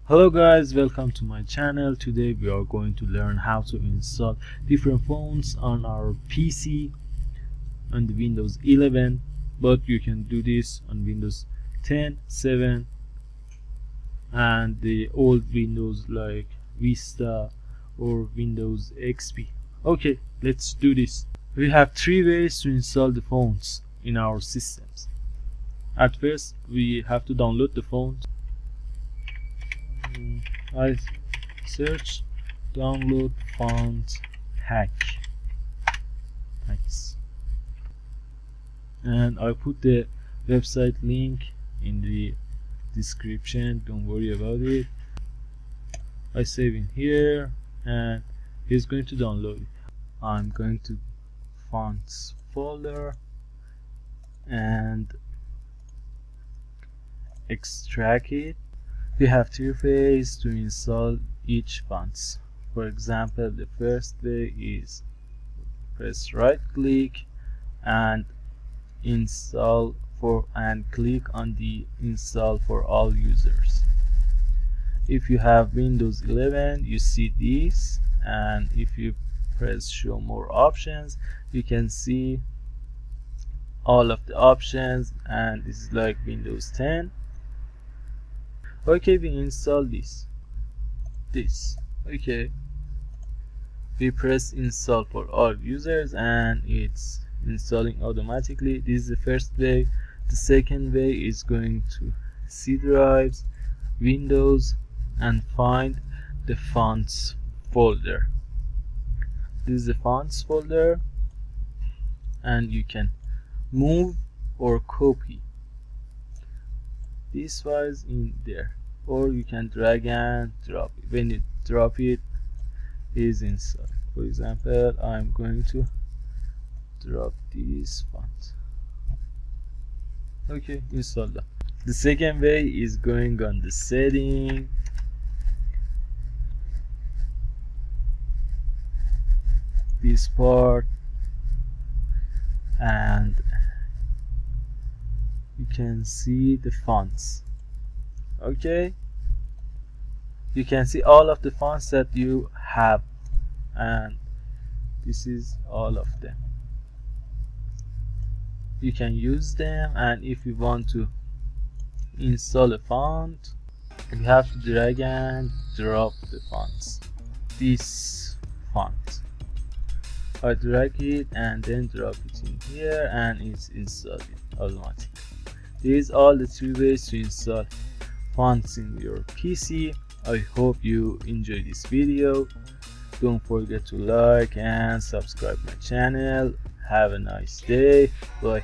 Hello guys, welcome to my channel. Today we are going to learn how to install different fonts on our PC on the Windows 11, but you can do this on Windows 10, 7 and the old Windows like Vista or Windows XP. Okay, let's do this. We have three ways to install the fonts in our systems. At first we have to download the font. I search download font hack. Thanks. And I put the website link in the description, don't worry about it. I save in here and it's going to download it. I'm going to fonts folder and extract it. We have two ways to install each fonts. For example, the first way is press right click and install for and click on the install for all users. If you have Windows 11, you see this, and if you press show more options, you can see all of the options, and this is like Windows 10. Okay, we install this. Okay, we press install for all users and it's installing automatically. This is the first way. The second way is going to C drives, Windows, and find the fonts folder. This is the fonts folder, and you can move or copy these files in there, or you can drag and drop it. When you drop it, is installed. For example, I'm going to drop this font. Okay, install that. The second way is going on the setting, this part, and you can see the fonts. Okay, you can see all of the fonts that you have, and this is all of them. You can use them, and if you want to install a font, you have to drag and drop the fonts. This font, I drag it and then drop it in here, and it's installed automatically. These are all the three ways to install fonts in your PC. I hope you enjoyed this video. Don't forget to like and subscribe my channel. Have a nice day. Bye.